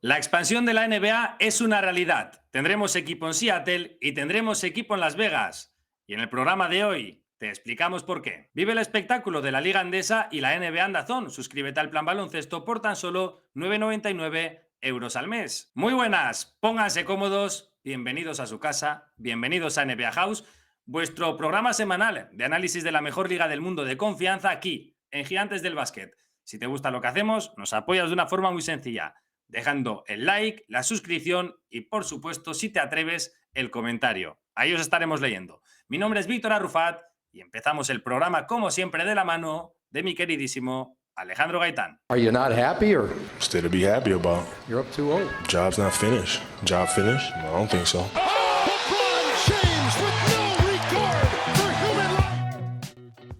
La expansión de la NBA es una realidad. Tendremos equipo en Seattle y tendremos equipo en Las Vegas. Y en el programa de hoy te explicamos por qué. Vive el espectáculo de la Liga Andesa y la NBA en DAZN. Suscríbete al Plan Baloncesto por tan solo 9,99 euros al mes. Muy buenas, pónganse cómodos, bienvenidos a su casa, bienvenidos a NBA House, vuestro programa semanal de análisis de la mejor liga del mundo de confianza aquí, en Gigantes del Básquet. Si te gusta lo que hacemos, nos apoyas de una forma muy sencilla, dejando el like, la suscripción y, por supuesto, si te atreves, el comentario. Ahí os estaremos leyendo. Mi nombre es Víctor Arrufat y empezamos el programa, como siempre, de la mano de mi queridísimo Alejandro Gaitán. Are you not happy or Still to be happy about. you're up too old? Job's not finished. Job finished? No, I don't think so.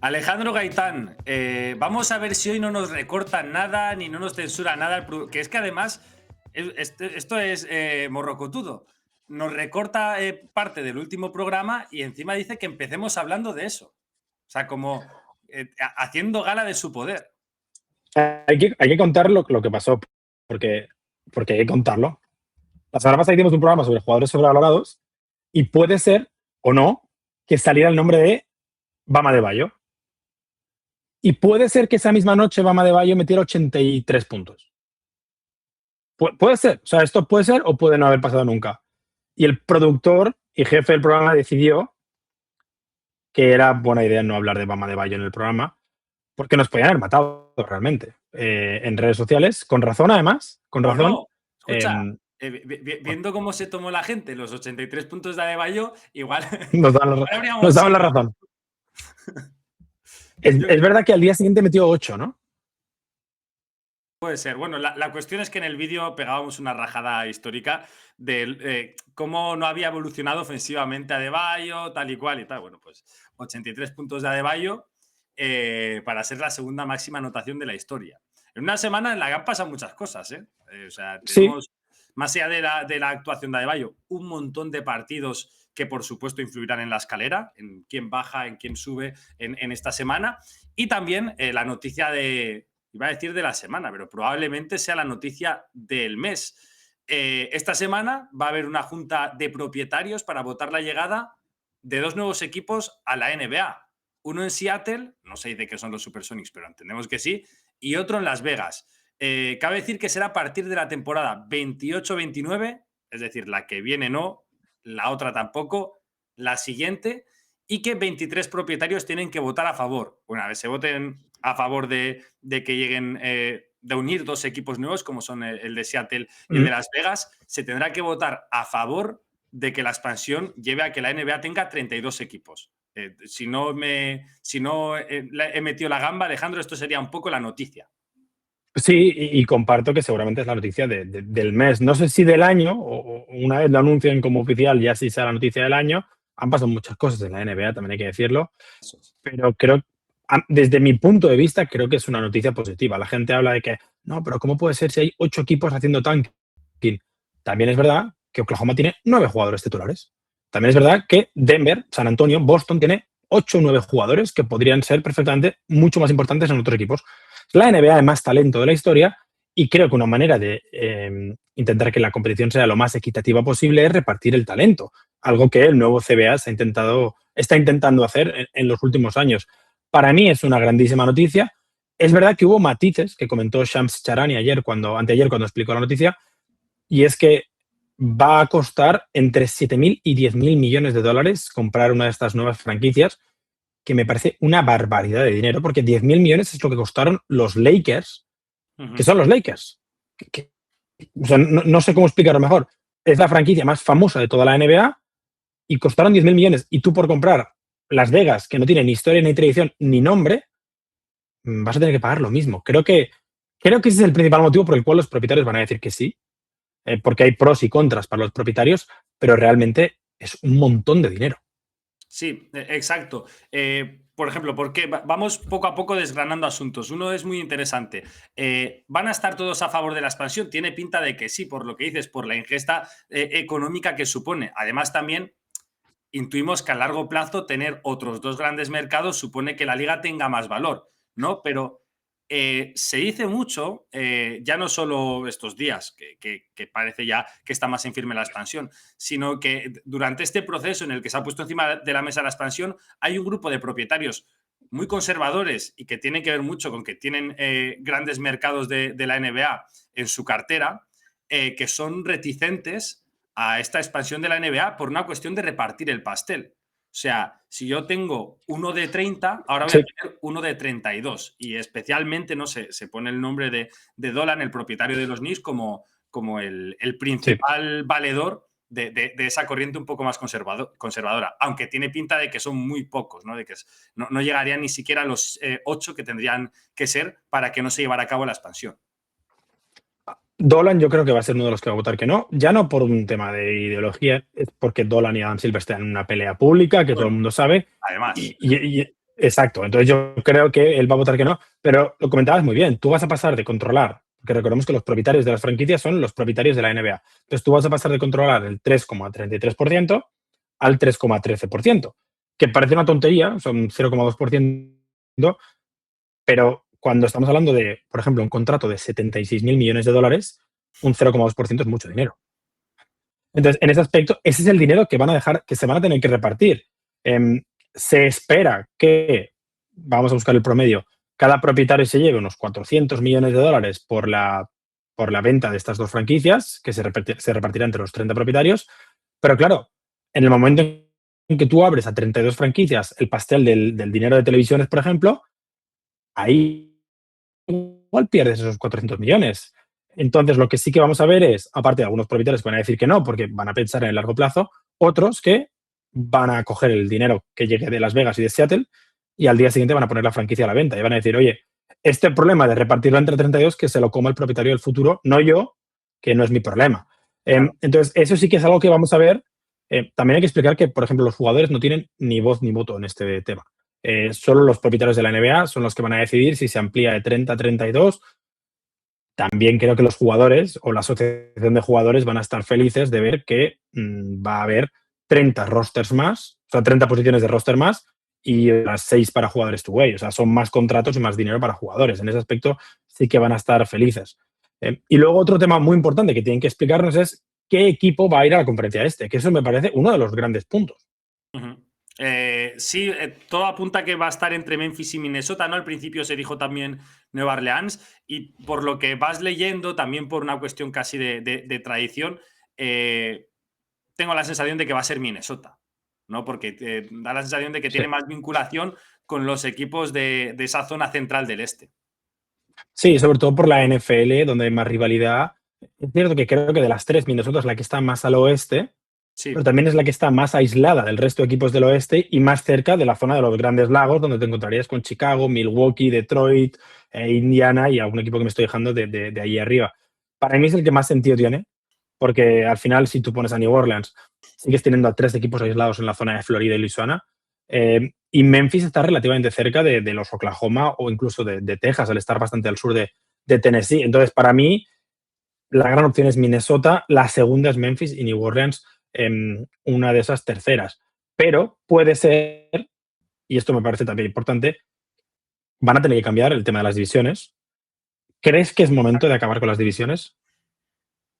Alejandro Gaitán, vamos a ver si hoy no nos recortan nada ni no nos censura nada, que es que además esto es morrocotudo. Nos recorta parte del último programa y encima dice que empecemos hablando de eso. O sea, como haciendo gala de su poder. Hay que contar lo que pasó, porque hay que contarlo. La semana pasada hicimos un programa sobre jugadores sobrevalorados y puede ser, o no, que saliera el nombre de Bam Adebayo. Y puede ser que esa misma noche Bam Adebayo metiera 83 puntos. Puede ser. O sea, esto puede ser o puede no haber pasado nunca. Y el productor y jefe del programa decidió que era buena idea no hablar de Bam Adebayo en el programa, porque nos podían haber matado realmente en redes sociales, con razón además, con razón. No, escucha, viendo cómo se tomó la gente los 83 puntos de Adebayo, igual nos daban la razón. Es verdad que al día siguiente metió 8, ¿no? Puede ser. Bueno, la cuestión es que en el vídeo pegábamos una rajada histórica de cómo no había evolucionado ofensivamente Adebayo, tal y cual y tal. Bueno, pues 83 puntos de Adebayo para ser la segunda máxima anotación de la historia. En una semana en la que han pasado muchas cosas, ¿eh? O sea, tenemos, más allá de la actuación de Adebayo, un montón de partidos que por supuesto influirán en la escalera, en quién baja, en quién sube en esta semana. Y también la noticia iba a decir de la semana, pero probablemente sea la noticia del mes. Esta semana va a haber una junta de propietarios para votar la llegada de dos nuevos equipos a la NBA. Uno en Seattle, no sé de qué son los Supersonics, pero entendemos que sí, y otro en Las Vegas. Cabe decir que será a partir de la temporada 28-29, es decir, la que viene no, la otra tampoco, la siguiente, y que 23 propietarios tienen que votar a favor. Una vez se voten a favor de que lleguen, de unir dos equipos nuevos, como son el de Seattle y el de Las Vegas, se tendrá que votar a favor de que la expansión lleve a que la NBA tenga 32 equipos. Si no he metido la gamba, Alejandro, esto sería un poco la noticia. Sí, y comparto que seguramente es la noticia del mes. No sé si del año, o una vez lo anuncien como oficial, ya sí sea la noticia del año. Han pasado muchas cosas en la NBA, también hay que decirlo. Pero creo, desde mi punto de vista, creo que es una noticia positiva. La gente habla de que, no, pero ¿cómo puede ser si hay 8 equipos haciendo tanking? También es verdad que Oklahoma tiene 9 jugadores titulares. También es verdad que Denver, San Antonio, Boston tiene 8 o 9 jugadores que podrían ser perfectamente mucho más importantes en otros equipos. La NBA es más talento de la historia y creo que una manera de intentar que la competición sea lo más equitativa posible es repartir el talento, algo que el nuevo CBA está intentando hacer en los últimos años. Para mí es una grandísima noticia. Es verdad que hubo matices que comentó Shams Charania anteayer cuando explicó la noticia, y es que va a costar entre 7.000 y 10.000 millones de dólares comprar una de estas nuevas franquicias, que me parece una barbaridad de dinero, porque 10.000 millones es lo que costaron los Lakers, que son los Lakers. O sea, no sé cómo explicarlo mejor. Es la franquicia más famosa de toda la NBA y costaron 10.000 millones. Y tú por comprar Las Vegas, que no tiene ni historia, ni tradición, ni nombre, vas a tener que pagar lo mismo. Creo que ese es el principal motivo por el cual los propietarios van a decir que sí, porque hay pros y contras para los propietarios, pero realmente es un montón de dinero. Sí, exacto. Por ejemplo, porque vamos poco a poco desgranando asuntos. Uno es muy interesante. ¿Van a estar todos a favor de la expansión? Tiene pinta de que sí, por lo que dices, por la ingesta económica que supone. Además, también intuimos que a largo plazo tener otros dos grandes mercados supone que la liga tenga más valor, ¿no? Pero Se dice mucho, ya no solo estos días, que parece ya que está más en firme la expansión, sino que durante este proceso en el que se ha puesto encima de la mesa la expansión, hay un grupo de propietarios muy conservadores y que tienen que ver mucho con que tienen grandes mercados de la NBA en su cartera, que son reticentes a esta expansión de la NBA por una cuestión de repartir el pastel. O sea, si yo tengo uno de 30, ahora voy a Sí. tener uno de 32. Y especialmente, no sé, se pone el nombre de Dolan, el propietario de los Knicks, como el Sí. principal valedor de esa corriente un poco más conservadora. Aunque tiene pinta de que son muy pocos, ¿no? De que no llegarían ni siquiera a los 8 que tendrían que ser para que no se llevara a cabo la expansión. Dolan yo creo que va a ser uno de los que va a votar que no, ya no por un tema de ideología, es porque Dolan y Adam Silver están en una pelea pública que todo el Bueno, mundo sabe. además. Exacto, entonces yo creo que él va a votar que no, pero lo comentabas muy bien, tú vas a pasar de controlar, porque recordemos que los propietarios de las franquicias son los propietarios de la NBA, entonces tú vas a pasar de controlar el 3,33% al 3,13%, que parece una tontería, son 0,2%, pero cuando estamos hablando de, por ejemplo, un contrato de 76.000 millones de dólares, un 0,2% es mucho dinero. Entonces, en ese aspecto, ese es el dinero que van a dejar, que se van a tener que repartir. Se espera que, vamos a buscar el promedio, cada propietario se lleve unos 400 millones de dólares por la venta de estas dos franquicias, que se repartirá entre los 30 propietarios. Pero claro, en el momento en que tú abres a 32 franquicias el pastel del dinero de televisiones, por ejemplo, ahí igual pierdes esos 400 millones. Entonces, lo que sí que vamos a ver es, aparte de algunos propietarios que van a decir que no, porque van a pensar en el largo plazo, otros que van a coger el dinero que llegue de Las Vegas y de Seattle y al día siguiente van a poner la franquicia a la venta y van a decir, oye, este problema de repartirlo entre 32, que se lo coma el propietario del futuro, no yo, que no es mi problema. Entonces, eso sí que es algo que vamos a ver. También hay que explicar que, por ejemplo, los jugadores no tienen ni voz ni voto en este tema. Solo los propietarios de la NBA son los que van a decidir si se amplía de 30 a 32. También creo que los jugadores o la asociación de jugadores van a estar felices de ver que va a haber 30 rosters más, o sea, 30 posiciones de roster más y las 6 para jugadores two-way. O sea, son más contratos y más dinero para jugadores. En ese aspecto sí que van a estar felices. Y luego otro tema muy importante que tienen que explicarnos es qué equipo va a ir a la conferencia este, que eso me parece uno de los grandes puntos. Uh-huh. Sí, todo apunta a que va a estar entre Memphis y Minnesota, ¿no? Al principio se dijo también Nueva Orleans y por lo que vas leyendo, también por una cuestión casi de tradición, tengo la sensación de que va a ser Minnesota, ¿no? Porque da la sensación de que Sí. tiene más vinculación con los equipos de esa zona central del este. Sí, sobre todo por la NFL, donde hay más rivalidad. Es cierto que creo que de las tres, Minnesota es la que está más al oeste, pero Sí. también es la que está más aislada del resto de equipos del oeste y más cerca de la zona de los Grandes Lagos, donde te encontrarías con Chicago, Milwaukee, Detroit, Indiana y algún equipo que me estoy dejando de ahí arriba. Para mí es el que más sentido tiene, porque al final, si tú pones a New Orleans, sigues teniendo a tres equipos aislados en la zona de Florida y Luisiana. Y Memphis está relativamente cerca de los Oklahoma o incluso de Texas, al estar bastante al sur de Tennessee. Entonces, para mí, la gran opción es Minnesota, la segunda es Memphis y New Orleans, una de esas terceras. Pero puede ser, y esto me parece también importante, van a tener que cambiar el tema de las divisiones. ¿Crees que es momento de acabar con las divisiones?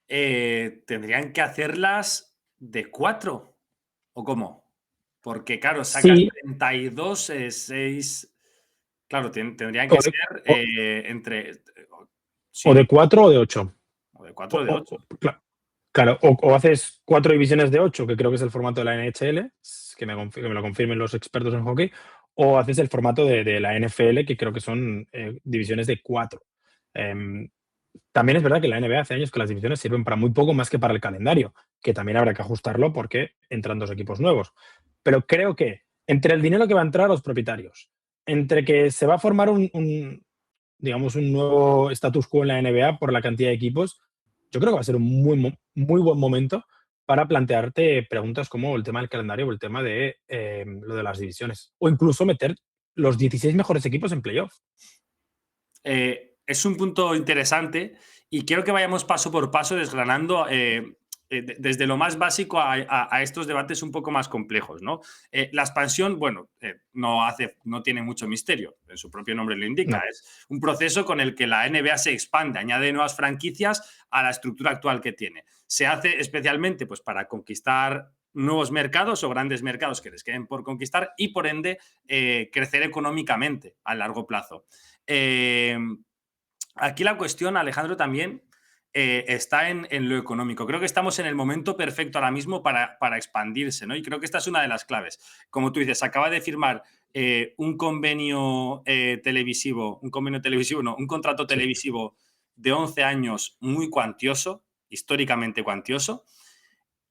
Tendrían que hacerlas de 4, ¿o cómo? Porque, claro, sacas Sí, 32, 6. Claro, tendrían o que de, ser o, entre. o Sí, de 4 o de 8. o de 4 o de 8. Claro, o haces 4 divisiones de 8, que creo que es el formato de la NHL, que me lo confirmen los expertos en hockey, o haces el formato de la NFL, que creo que son divisiones de 4. También es verdad que la NBA hace años que las divisiones sirven para muy poco más que para el calendario, que también habrá que ajustarlo porque entran dos equipos nuevos. Pero creo que entre el dinero que va a entrar a los propietarios, entre que se va a formar digamos, un nuevo status quo en la NBA por la cantidad de equipos, yo creo que va a ser un muy buen momento para plantearte preguntas como el tema del calendario o el tema de lo de las divisiones. O incluso meter los 16 mejores equipos en playoff. Es un punto interesante y quiero que vayamos paso por paso desgranando desde lo más básico a estos debates un poco más complejos, ¿no? La expansión, bueno, no tiene mucho misterio, su propio nombre lo indica, No. es un proceso con el que la NBA se expande, añade nuevas franquicias a la estructura actual que tiene. Se hace especialmente pues, para conquistar nuevos mercados o grandes mercados que les queden por conquistar y, por ende, crecer económicamente a largo plazo. Aquí la cuestión, Alejandro, también está en lo económico. Creo que estamos en el momento perfecto ahora mismo para expandirse, ¿no? Y creo que esta es una de las claves. Como tú dices, acaba de firmar un convenio televisivo, no, un contrato Sí. televisivo de 11 años muy cuantioso, históricamente cuantioso,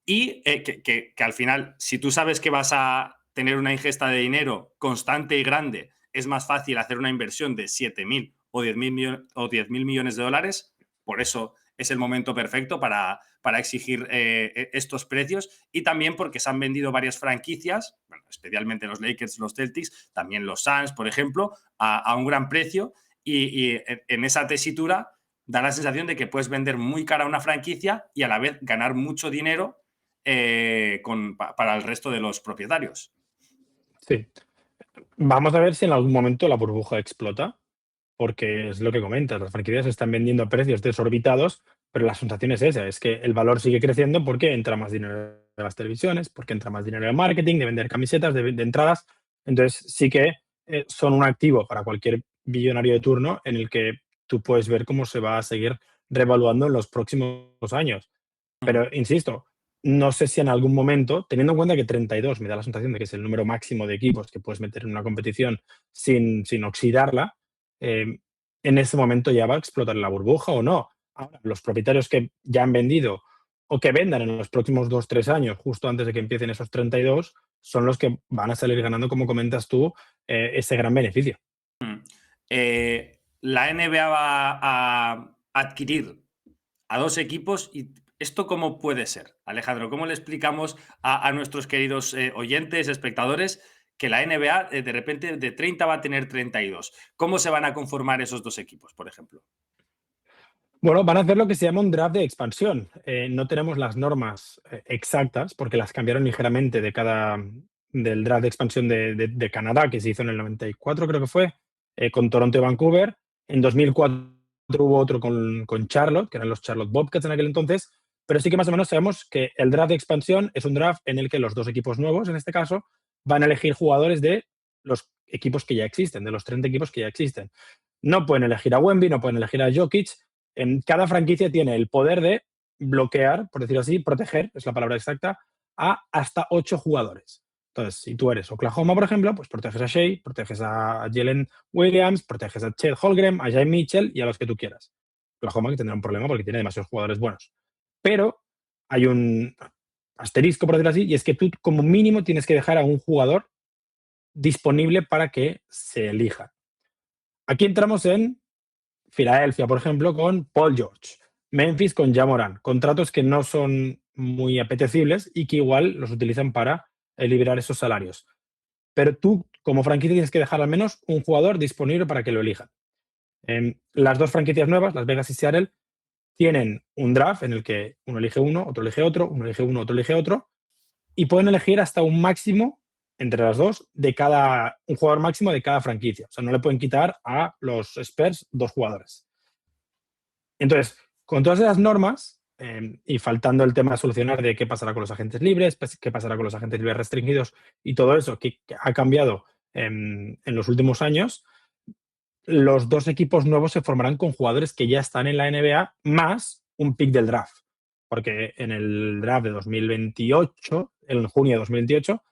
y que al final, si tú sabes que vas a tener una ingesta de dinero constante y grande, es más fácil hacer una inversión de 7.000 o 10.000 millones de dólares. Por eso es el momento perfecto para exigir estos precios, y también porque se han vendido varias franquicias, bueno, especialmente los Lakers, los Celtics, también los Suns, por ejemplo, a un gran precio, y en esa tesitura da la sensación de que puedes vender muy cara una franquicia y a la vez ganar mucho dinero para el resto de los propietarios. Sí. Vamos a ver si en algún momento la burbuja explota, porque es lo que comentas, las franquicias se están vendiendo a precios desorbitados, pero la sensación es esa, es que el valor sigue creciendo porque entra más dinero de las televisiones, porque entra más dinero de marketing, de vender camisetas, de entradas. Entonces sí que son un activo para cualquier billonario de turno en el que tú puedes ver cómo se va a seguir revaluando en los próximos años. Mm. Pero insisto, no sé si en algún momento, teniendo en cuenta que 32 me da la sensación de que es el número máximo de equipos que puedes meter en una competición sin oxidarla, en ese momento ya va a explotar la burbuja o no. Ahora, los propietarios que ya han vendido o que vendan en los próximos 2 3 años, justo antes de que empiecen esos 32, son los que van a salir ganando, como comentas tú, ese gran beneficio. La NBA va a adquirir a dos equipos. ¿Y esto cómo puede ser, Alejandro? ¿Cómo le explicamos a nuestros queridos oyentes, espectadores, que la NBA de repente de 30 va a tener 32? ¿Cómo se van a conformar esos dos equipos, por ejemplo? Bueno, van a hacer lo que se llama un draft de expansión. No tenemos las normas exactas porque las cambiaron ligeramente del draft de expansión de Canadá, que se hizo en el 94, creo que fue, con Toronto y Vancouver. En 2004 hubo otro con Charlotte, que eran los Charlotte Bobcats en aquel entonces, pero sí que más o menos sabemos que el draft de expansión es un draft en el que los dos equipos nuevos, en este caso, van a elegir jugadores de los equipos que ya existen, de los 30 equipos que ya existen. No pueden elegir a Wemby, no pueden elegir a Jokic. En cada franquicia tiene el poder de bloquear, por decirlo así, proteger, es la palabra exacta, a hasta 8 jugadores. Entonces, si tú eres Oklahoma, por ejemplo, pues proteges a Shea, proteges a Jalen Williams, proteges a Chet Holmgren, a Jay Mitchell y a los que tú quieras. Oklahoma que tendrá un problema porque tiene demasiados jugadores buenos. Pero hay un asterisco, por decirlo así, y es que tú como mínimo tienes que dejar a un jugador disponible para que se elija. Aquí entramos en Filadelfia, por ejemplo, con Paul George. Memphis con Ja Morant. Contratos que no son muy apetecibles y que igual los utilizan para liberar esos salarios. Pero tú, como franquicia, tienes que dejar al menos un jugador disponible para que lo elijan. Las dos franquicias nuevas, Las Vegas y Seattle, tienen un draft en el que uno elige uno, otro elige otro, uno elige uno, otro elige otro, y pueden elegir hasta un máximo entre las dos un jugador máximo de cada franquicia. O sea, no le pueden quitar a los Spurs 2 jugadores. Entonces, con todas esas normas y faltando el tema de solucionar de qué pasará con los agentes libres, qué pasará con los agentes libres restringidos y todo eso que ha cambiado en los últimos años, los dos equipos nuevos se formarán con jugadores que ya están en la NBA más un pick del draft. Porque en el draft de 2028, en junio de 2028,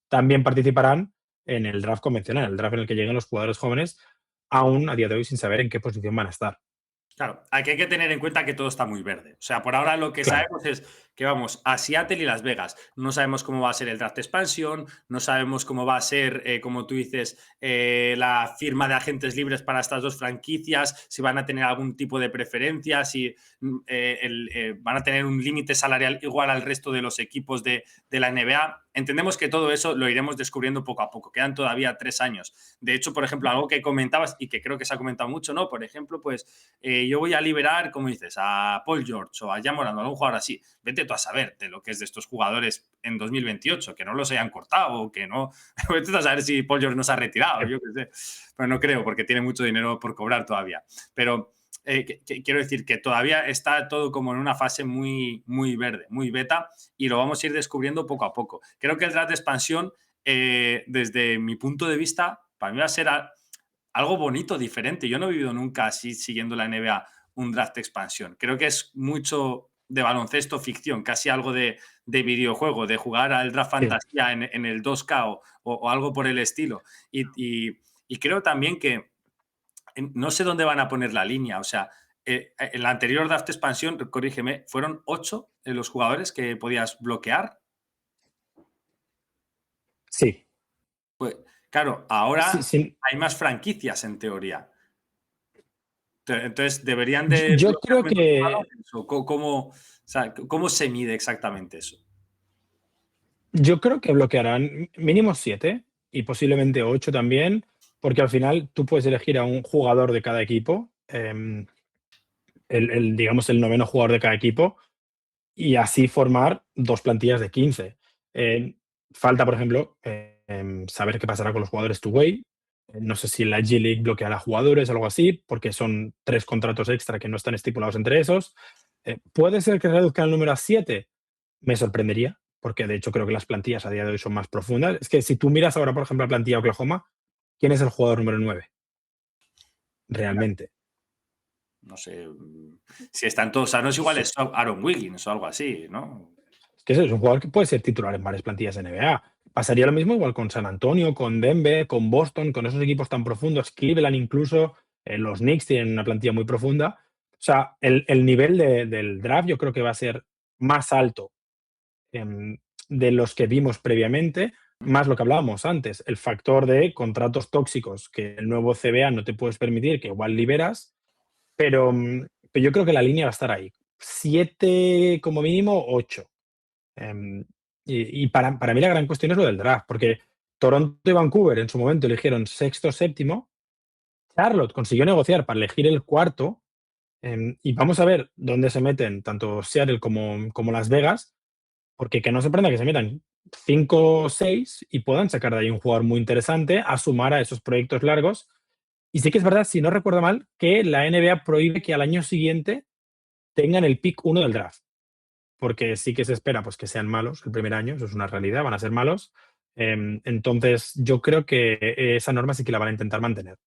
también participarán en el draft convencional, el draft en el que lleguen los jugadores jóvenes, aún a día de hoy sin saber en qué posición van a estar. Claro, aquí hay que tener en cuenta que todo está muy verde. O sea, por ahora lo que Claro. sabemos es que vamos a Seattle y Las Vegas. No sabemos cómo va a ser el draft de expansión, no sabemos cómo va a ser, como tú dices, la firma de agentes libres para estas dos franquicias, si van a tener algún tipo de preferencia, si van a tener un límite salarial igual al resto de los equipos de la NBA. Entendemos que todo eso lo iremos descubriendo poco a poco. Quedan todavía 3 años. De hecho, por ejemplo, algo que comentabas y que creo que se ha comentado mucho, ¿no? Por ejemplo, pues yo voy a liberar, como dices, a Paul George o a Ja Morant o a algún jugador así. Vete tú a saber de lo que es de estos jugadores en 2028, que no los hayan cortado o que no. Vete tú a saber si Paul George no se ha retirado, yo qué sé. Pero no creo, porque tiene mucho dinero por cobrar todavía. Pero quiero decir que todavía está todo como en una fase muy, muy verde, muy beta, y lo vamos a ir descubriendo poco a poco. Creo que el draft de expansión, desde mi punto de vista, para mí va a ser algo bonito, diferente. Yo no he vivido nunca así, siguiendo la NBA, un draft de expansión. Creo que es mucho de baloncesto ficción, casi algo de videojuego, de jugar al draft fantasía en el 2K o algo por el estilo. Y creo también que no sé dónde van a poner la línea. O sea, en la anterior draft expansión, corrígeme, ¿fueron 8 los jugadores que podías bloquear? Sí. Pues claro, ahora Sí. hay más franquicias en teoría. Entonces, deberían de Yo bloquear creo menos que jugadores. ¿Cómo se mide exactamente eso? bloquearán mínimo 7 y posiblemente 8 también, porque al final tú puedes elegir a un jugador de cada equipo, digamos, el noveno jugador de cada equipo, y así formar 2 plantillas de 15. Falta, por ejemplo, saber qué pasará con los jugadores two-way. No sé si la G-League bloqueará jugadores o algo así, porque son 3 contratos extra que no están estipulados entre esos. ¿Puede ser que reduzcan el número a 7? Me sorprendería, porque de hecho creo que las plantillas a día de hoy son más profundas. Es que si tú miras ahora, por ejemplo, la plantilla de Oklahoma, ¿quién es el jugador número 9? Realmente. No sé si están todos. O sea, no es igual, es Aaron Wiggins o algo así, ¿no? Es que es un jugador que puede ser titular en varias plantillas de NBA. Pasaría lo mismo igual con San Antonio, con Denver, con Boston, con esos equipos tan profundos. Cleveland incluso, los Knicks tienen una plantilla muy profunda. O sea, el nivel del draft yo creo que va a ser más alto de los que vimos previamente, más lo que hablábamos antes, el factor de contratos tóxicos que el nuevo CBA no te puedes permitir, que igual liberas, pero yo creo que la línea va a estar ahí. 7 como mínimo, 8. Y para mí la gran cuestión es lo del draft, porque Toronto y Vancouver en su momento eligieron sexto, séptimo. Charlotte consiguió negociar para elegir el cuarto. Y vamos a ver dónde se meten tanto Seattle como Las Vegas, porque que no se prenda que se metan 5 o 6 y puedan sacar de ahí un jugador muy interesante a sumar a esos proyectos largos. Y sí que es verdad, si no recuerdo mal, que la NBA prohíbe que al año siguiente tengan el pick 1 del draft, porque sí que se espera pues, que sean malos el primer año, eso es una realidad, van a ser malos. Entonces, yo creo que esa norma sí que la van a intentar mantener.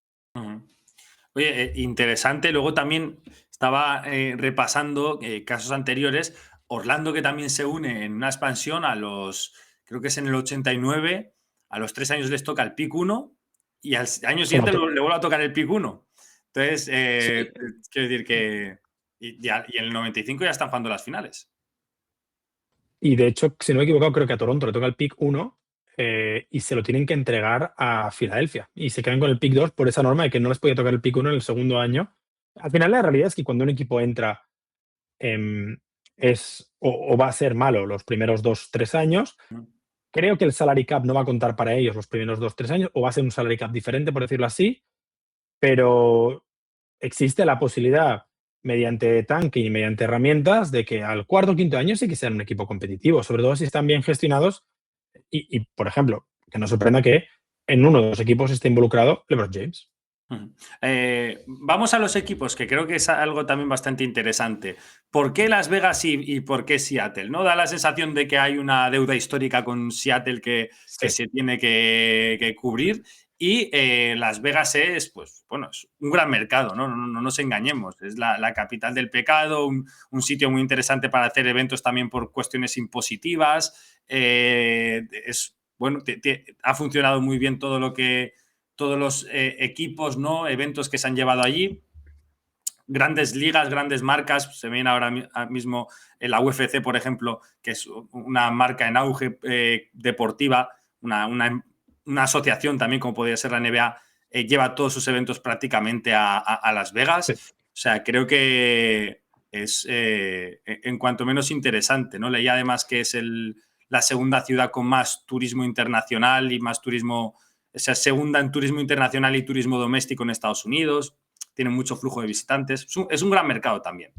Oye, interesante. Luego también estaba repasando casos anteriores. Orlando, que también se une en una expansión creo que es en el 89, a los 3 años les toca el pick 1 y al año siguiente le vuelve a tocar el pick 1. Entonces, quiero decir que. Y en el 95 ya están jugando las finales. Y de hecho, si no me he equivocado, creo que a Toronto le toca el pick 1 y se lo tienen que entregar a Filadelfia. Y se quedan con el pick 2 por esa norma de que no les podía tocar el pick 1 en el segundo año. Al final, la realidad es que cuando un equipo entra o va a ser malo los primeros 2-3 años, creo que el salary cap no va a contar para ellos los primeros 2-3 años, o va a ser un salary cap diferente, por decirlo así, pero existe la posibilidad, mediante tanking y mediante herramientas, de que al cuarto o quinto año sí que sean un equipo competitivo, sobre todo si están bien gestionados y por ejemplo, que no sorprenda que en uno de los equipos esté involucrado LeBron James. Vamos a los equipos, que creo que es algo también bastante interesante. ¿Por qué Las Vegas y por qué Seattle? ¿No? Da la sensación de que hay una deuda histórica con Seattle que se tiene que cubrir. Y Las Vegas es, pues, bueno, es un gran mercado, ¿no? No nos engañemos. Es la capital del pecado, un sitio muy interesante para hacer eventos también por cuestiones impositivas. Bueno, ha funcionado muy bien todos los equipos, ¿no? Eventos que se han llevado allí. Grandes ligas, grandes marcas. Se ven ahora mismo en la UFC, por ejemplo, que es una marca en auge deportiva, una asociación también, como podría ser la NBA, lleva todos sus eventos prácticamente a Las Vegas. Sí. O sea, creo que es en cuanto menos interesante, ¿no? Leí además que es la segunda ciudad con más turismo internacional y más turismo, o sea, segunda en turismo internacional y turismo doméstico en Estados Unidos. Tiene mucho flujo de visitantes. Es un gran mercado también.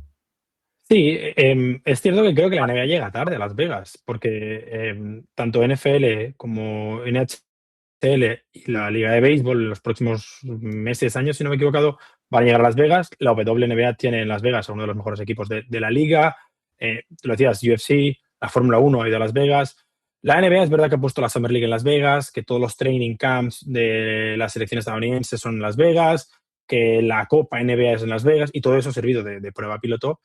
Sí, es cierto que creo que la NBA llega tarde a Las Vegas, porque tanto NFL como NHL y la Liga de Béisbol en los próximos meses, años, si no me he equivocado, van a llegar a Las Vegas. La WNBA tiene en Las Vegas a uno de los mejores equipos de la liga. Tú lo decías, UFC, la Fórmula 1 ha ido a Las Vegas. La NBA es verdad que ha puesto la Summer League en Las Vegas, que todos los training camps de la selección estadounidense son en Las Vegas, que la Copa NBA es en Las Vegas y todo eso ha servido de prueba piloto.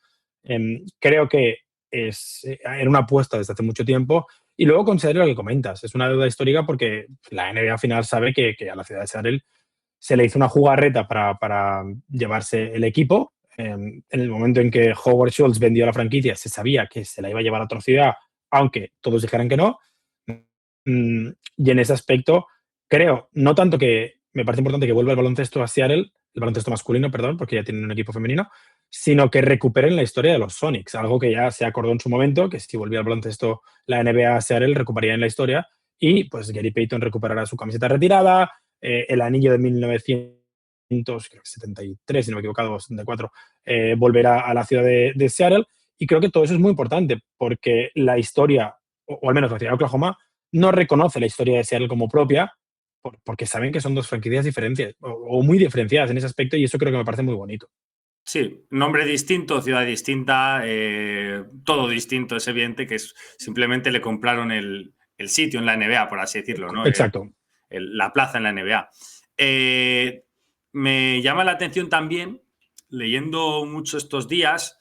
Creo que era una apuesta desde hace mucho tiempo. Y luego considero lo que comentas. Es una deuda histórica porque la NBA al final sabe que a la ciudad de Seattle se le hizo una jugarreta para llevarse el equipo. En el momento en que Howard Schultz vendió la franquicia, se sabía que se la iba a llevar a otra ciudad, aunque todos dijeran que no. Y en ese aspecto, creo, no tanto que me parece importante que vuelva el baloncesto a Seattle, el baloncesto masculino, perdón, porque ya tienen un equipo femenino, sino que recuperen la historia de los Sonics, algo que ya se acordó en su momento, que si volvía el baloncesto la NBA a Seattle, recuperarían la historia y pues Gary Payton recuperará su camiseta retirada, el anillo de 1973, si no me he equivocado, o 74, volverá a la ciudad de Seattle y creo que todo eso es muy importante porque la historia, o al menos la ciudad de Oklahoma, no reconoce la historia de Seattle como propia porque saben que son dos franquicias diferentes o muy diferenciadas en ese aspecto y eso creo que me parece muy bonito. Sí, nombre distinto, ciudad distinta, todo distinto. Es evidente que simplemente le compraron el sitio en la NBA, por así decirlo, ¿no? Exacto. La plaza en la NBA. Me llama la atención también, leyendo mucho estos días,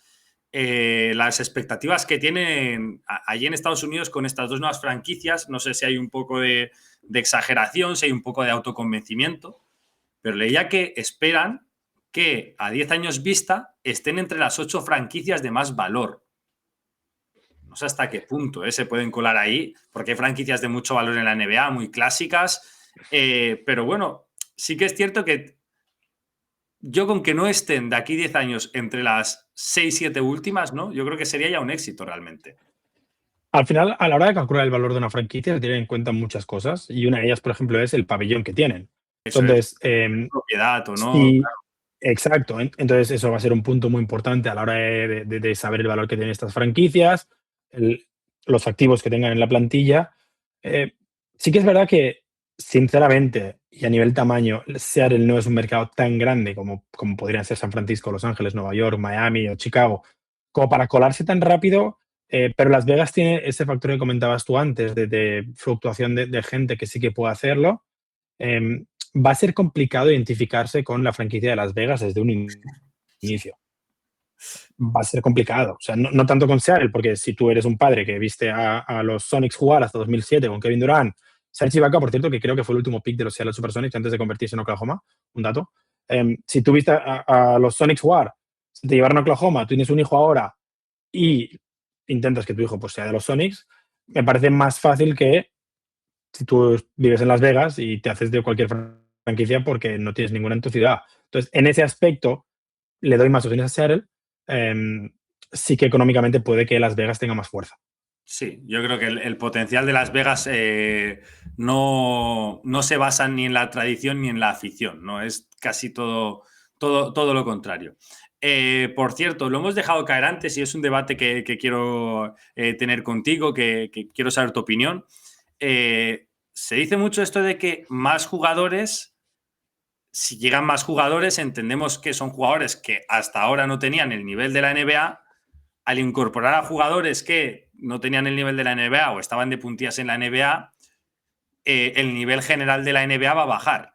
las expectativas que tienen allí en Estados Unidos con estas dos nuevas franquicias. No sé si hay un poco de exageración, si hay un poco de autoconvencimiento, pero leía que esperan que a 10 años vista estén entre las 8 franquicias de más valor. No sé hasta qué punto se pueden colar ahí, porque hay franquicias de mucho valor en la NBA, muy clásicas, pero bueno, sí que es cierto que yo con que no estén de aquí 10 años entre las 6-7 últimas, ¿no? Yo creo que sería ya un éxito realmente. Al final, a la hora de calcular el valor de una franquicia, se tienen en cuenta muchas cosas y una de ellas, por ejemplo, es el pabellón que tienen. Eso es, Entonces, propiedad o no. sí, exacto. Entonces, eso va a ser un punto muy importante a la hora de saber el valor que tienen estas franquicias, los activos que tengan en la plantilla. Sí que es verdad que, sinceramente, y a nivel tamaño, Seattle no es un mercado tan grande como podrían ser San Francisco, Los Ángeles, Nueva York, Miami o Chicago, como para colarse tan rápido. Pero Las Vegas tiene ese factor que comentabas tú antes, de fluctuación de gente que sí que puede hacerlo. Va a ser complicado identificarse con la franquicia de Las Vegas desde un inicio. Va a ser complicado. O sea, no tanto con Seattle, porque si tú eres un padre que viste a los Sonics jugar hasta 2007 con Kevin Durant, Serge Ibaka, por cierto, que creo que fue el último pick de los Seattle Supersonics antes de convertirse en Oklahoma, un dato. Si tú viste a los Sonics jugar, te llevaron a Oklahoma, tú tienes un hijo ahora y intentas que tu hijo pues, sea de los Sonics, me parece más fácil que si tú vives en Las Vegas y te haces de cualquier franquicia porque no tienes ninguna en tu ciudad. Entonces, en ese aspecto, le doy más opciones a Seattle. Sí que económicamente puede que Las Vegas tenga más fuerza. Sí, yo creo que el potencial de Las Vegas no se basa ni en la tradición ni en la afición, ¿no? Es casi todo lo contrario. Por cierto, lo hemos dejado caer antes y es un debate que quiero tener contigo, que quiero saber tu opinión. Se dice mucho esto de que más jugadores, si llegan más jugadores, entendemos que son jugadores que hasta ahora no tenían el nivel de la NBA. Al incorporar a jugadores que no tenían el nivel de la NBA o estaban de puntillas en la NBA, el nivel general de la NBA va a bajar.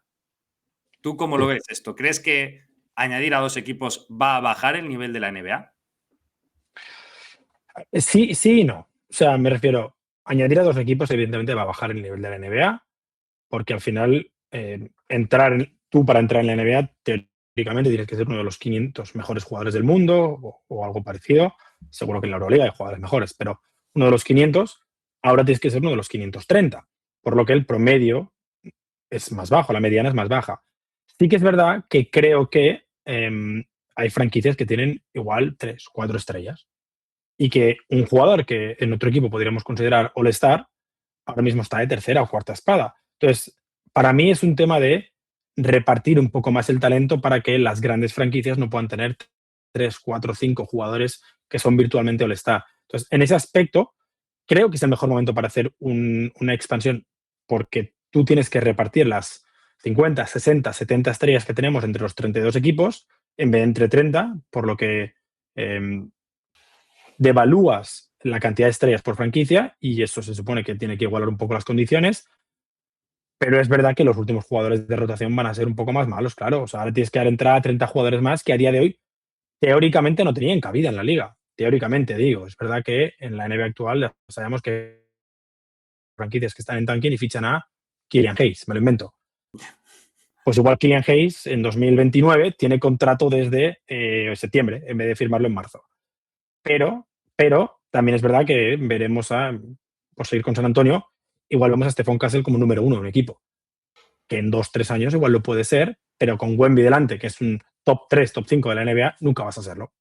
¿Tú cómo lo ves esto? ¿Crees que añadir a 2 equipos va a bajar el nivel de la NBA? Sí, sí y no. O sea, me refiero, añadir a 2 equipos evidentemente va a bajar el nivel de la NBA, porque al final tú para entrar en la NBA teóricamente tienes que ser uno de los 500 mejores jugadores del mundo o algo parecido. Seguro que en la Euroliga hay jugadores mejores, pero uno de los 500, ahora tienes que ser uno de los 530, por lo que el promedio es más bajo, la mediana es más baja. Sí que es verdad que creo que hay franquicias que tienen igual 3, 4 estrellas y que un jugador que en otro equipo podríamos considerar All-Star ahora mismo está de tercera o cuarta espada. Entonces, para mí es un tema de repartir un poco más el talento para que las grandes franquicias no puedan tener 3, 4, 5 jugadores que son virtualmente All-Star. Entonces, en ese aspecto, creo que es el mejor momento para hacer una expansión, porque tú tienes que repartir las 50, 60, 70 estrellas que tenemos entre los 32 equipos, en vez de entre 30, por lo que devalúas la cantidad de estrellas por franquicia, y eso se supone que tiene que igualar un poco las condiciones. Pero es verdad que los últimos jugadores de rotación van a ser un poco más malos, claro. O sea, ahora tienes que dar entrada a 30 jugadores más que a día de hoy teóricamente no tenían cabida en la liga. Teóricamente, digo. Es verdad que en la NBA actual ya sabemos que franquicias que están en tanking y fichan a Killian Hayes, me lo invento. Pues igual Killian Hayes en 2029 tiene contrato desde septiembre en vez de firmarlo en marzo. Pero también es verdad que veremos por seguir con San Antonio, igual vemos a Stephon Castle como número 1 en un equipo. Que en 2-3 años igual lo puede ser, pero con Wemby delante, que es un top 3, top 5 de la NBA, nunca vas a serlo.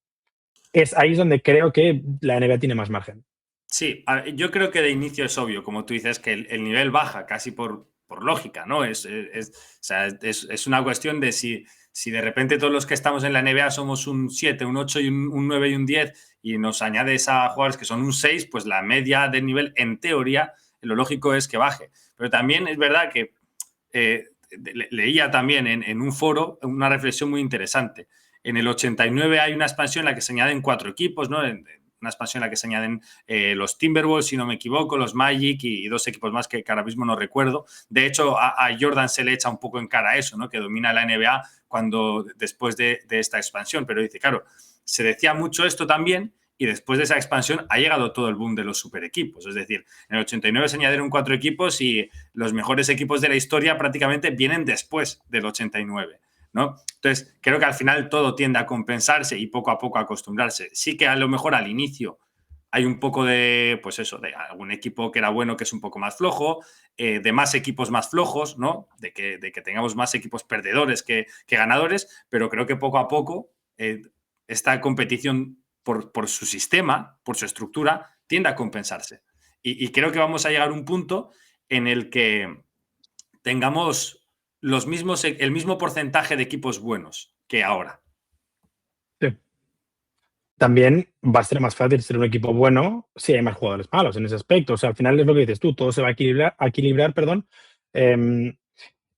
Ahí es donde creo que la NBA tiene más margen. Sí, yo creo que de inicio es obvio, como tú dices, que el nivel baja casi por lógica, ¿no? O sea, es una cuestión de si de repente todos los que estamos en la NBA somos un 7, un 8, y un 9 y un 10 y nos añades a jugadores que son un 6, pues la media del nivel, en teoría, lo lógico es que baje. Pero también es verdad que leía también en un foro una reflexión muy interesante. En el 89 hay una expansión en la que se añaden 4 equipos, ¿no? Una expansión en la que se añaden los Timberwolves, si no me equivoco, los Magic y 2 equipos más que ahora mismo no recuerdo. De hecho, a Jordan se le echa un poco en cara eso, ¿no? Que domina la NBA después de esta expansión. Pero dice, claro, se decía mucho esto también, y después de esa expansión ha llegado todo el boom de los super equipos. Es decir, en el 89 se añadieron 4 equipos y los mejores equipos de la historia prácticamente vienen después del 89, ¿no? Entonces, creo que al final todo tiende a compensarse y poco a poco a acostumbrarse. Sí que a lo mejor al inicio hay un poco de, pues eso, de algún equipo que era bueno que es un poco más flojo, de más equipos más flojos, ¿no? De que tengamos más equipos perdedores que ganadores, pero creo que poco a poco esta competición por su sistema, por su estructura, tiende a compensarse. Y creo que vamos a llegar a un punto en el que tengamos el mismo porcentaje de equipos buenos que ahora. Sí. También va a ser más fácil ser un equipo bueno si hay más jugadores malos en ese aspecto. O sea, al final es lo que dices tú, todo se va a equilibrar, perdón.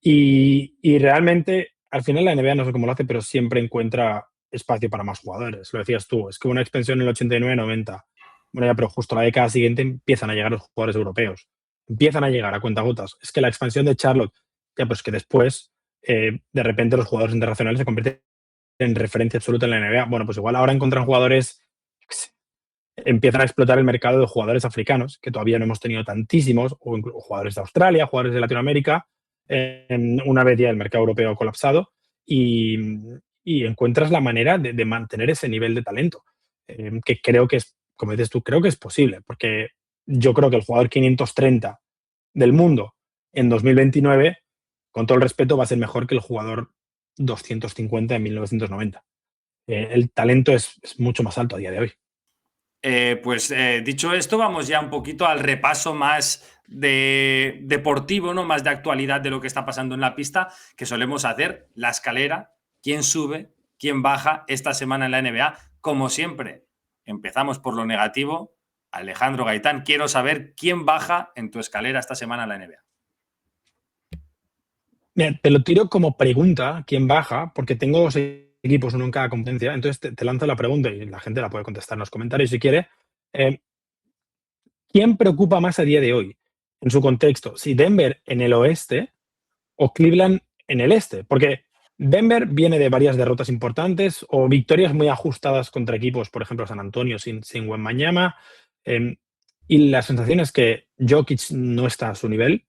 Y realmente, al final la NBA no sé cómo lo hace, pero siempre encuentra espacio para más jugadores. Lo decías tú, es que una expansión en el 89-90. Bueno, ya, pero justo la década siguiente empiezan a llegar los jugadores europeos. Empiezan a llegar a cuentagotas. Es que la expansión de Charlotte, ya pues que después, de repente los jugadores internacionales se convierten en referencia absoluta en la NBA. Bueno, pues igual ahora encuentran jugadores, empiezan a explotar el mercado de jugadores africanos, que todavía no hemos tenido tantísimos, o jugadores de Australia, jugadores de Latinoamérica, una vez ya el mercado europeo ha colapsado, y encuentras la manera de mantener ese nivel de talento, que creo que es, como dices tú, creo que es posible, porque yo creo que el jugador 530 del mundo en 2029, con todo el respeto, va a ser mejor que el jugador 250 en 1990. El talento es mucho más alto a día de hoy. Dicho esto, vamos ya un poquito al repaso más deportivo, ¿no? Más de actualidad de lo que está pasando en la pista, que solemos hacer, la escalera, quién sube, quién baja esta semana en la NBA. Como siempre, empezamos por lo negativo. Alejandro Gaitán, quiero saber quién baja en tu escalera esta semana en la NBA. Mira, te lo tiro como pregunta, quién baja, porque tengo 2 equipos, uno en cada competencia, entonces te lanzo la pregunta y la gente la puede contestar en los comentarios si quiere. ¿Quién preocupa más a día de hoy en su contexto? Si Denver en el oeste o Cleveland en el este, porque Denver viene de varias derrotas importantes o victorias muy ajustadas contra equipos, por ejemplo, San Antonio sin Wembanyama, y la sensación es que Jokic no está a su nivel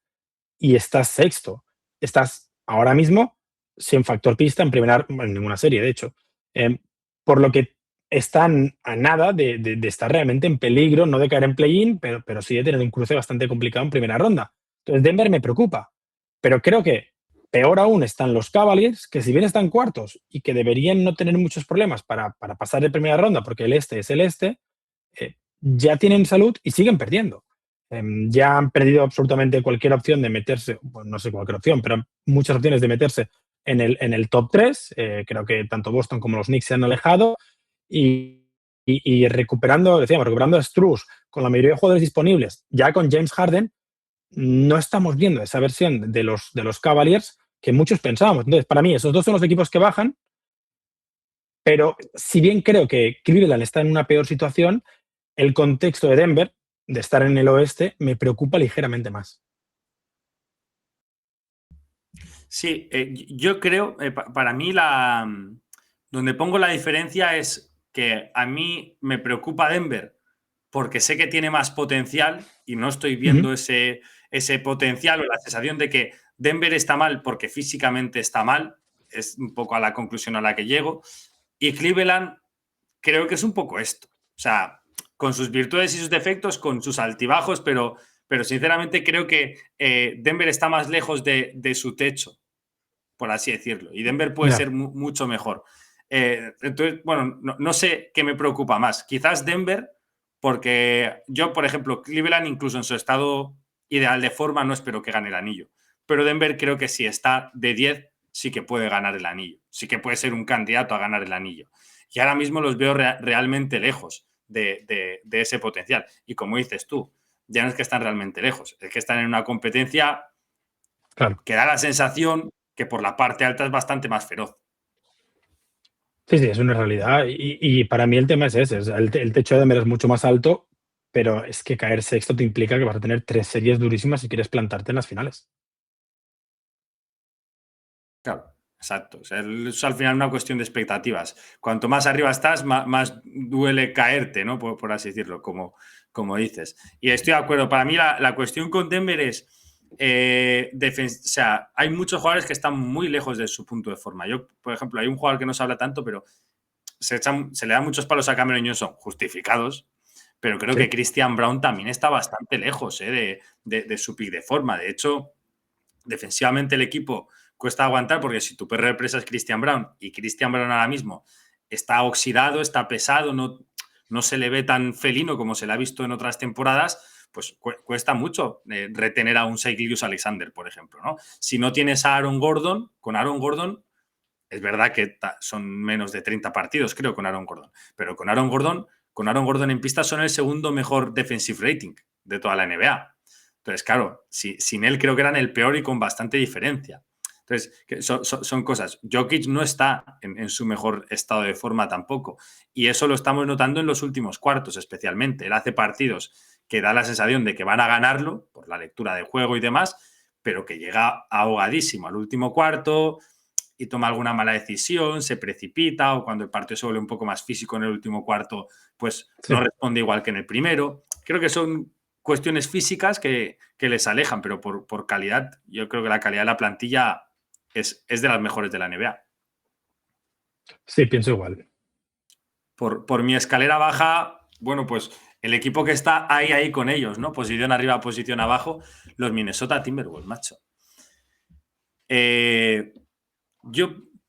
y estás sexto. Estás ahora mismo sin factor pista en ninguna serie, de hecho. Por lo que están a nada de estar realmente en peligro, no de caer en play-in, pero sí de tener un cruce bastante complicado en primera ronda. Entonces Denver me preocupa, pero creo que peor aún están los Cavaliers, que si bien están cuartos y que deberían no tener muchos problemas para pasar de primera ronda, porque el este es el este, ya tienen salud y siguen perdiendo. Ya han perdido absolutamente cualquier opción de meterse, bueno, no sé cualquier opción, pero muchas opciones de meterse en el top 3. Creo que tanto Boston como los Knicks se han alejado y y recuperando a Strus con la mayoría de jugadores disponibles, ya con James Harden, no estamos viendo esa versión de los Cavaliers que muchos pensábamos. Entonces, para mí, esos dos son los equipos que bajan, pero si bien creo que Cleveland está en una peor situación, el contexto de Denver, de estar en el oeste, me preocupa ligeramente más. Sí, yo creo, para mí, donde pongo la diferencia es que a mí me preocupa Denver porque sé que tiene más potencial y no estoy viendo ese potencial o la sensación de que Denver está mal porque físicamente está mal. Es un poco a la conclusión a la que llego. Y Cleveland creo que es un poco esto. O sea, con sus virtudes y sus defectos, con sus altibajos, pero sinceramente creo que Denver está más lejos de su techo, por así decirlo. Y Denver puede ser mucho mejor. Entonces, bueno, no sé qué me preocupa más. Quizás Denver, porque yo, por ejemplo, Cleveland, incluso en su estado ideal de forma, no espero que gane el anillo. Pero Denver creo que si está de 10, sí que puede ganar el anillo. Sí que puede ser un candidato a ganar el anillo. Y ahora mismo los veo realmente lejos de ese potencial. Y como dices tú, ya no es que están realmente lejos, es que están en una competencia que da la sensación que por la parte alta es bastante más feroz. Sí, es una realidad. Y para mí el tema es ese. El techo de Denver es mucho más alto, pero es que caer sexto te implica que vas a tener 3 series durísimas si quieres plantarte en las finales. Claro, exacto. O sea, es al final una cuestión de expectativas. Cuanto más arriba estás, más duele caerte, ¿no? Por así decirlo, como dices. Y estoy de acuerdo. Para mí la cuestión con Denver es... o sea, hay muchos jugadores que están muy lejos de su punto de forma. Yo, por ejemplo, hay un jugador que no se habla tanto, pero se le da muchos palos a Cameron Johnson, justificados, pero creo que Christian Brown también está bastante lejos de su pick de forma. De hecho, defensivamente el equipo cuesta aguantar porque si tu perro de presa es Christian Brown y Christian Brown ahora mismo está oxidado, está pesado, no se le ve tan felino como se le ha visto en otras temporadas, pues cuesta mucho retener a un Shai Gilgeous-Alexander, por ejemplo, ¿no? Si no tienes a Aaron Gordon, con Aaron Gordon es verdad que son menos de 30 partidos, creo, con Aaron Gordon, pero con Aaron Gordon en pista son el segundo mejor defensive rating de toda la NBA. Entonces, claro, sin él creo que eran el peor y con bastante diferencia. Entonces, son cosas. Jokic no está en su mejor estado de forma tampoco. Y eso lo estamos notando en los últimos cuartos, especialmente. Él hace partidos que da la sensación de que van a ganarlo por la lectura de juego y demás, pero que llega ahogadísimo al último cuarto y toma alguna mala decisión, se precipita, o cuando el partido se vuelve un poco más físico en el último cuarto, pues no responde igual que en el primero. Creo que son cuestiones físicas que les alejan, pero por calidad, yo creo que la calidad de la plantilla es de las mejores de la NBA. Sí, pienso igual. Por mi escalera baja, bueno, pues el equipo que está ahí con ellos, ¿no? Posición arriba, posición abajo, los Minnesota Timberwolves, macho.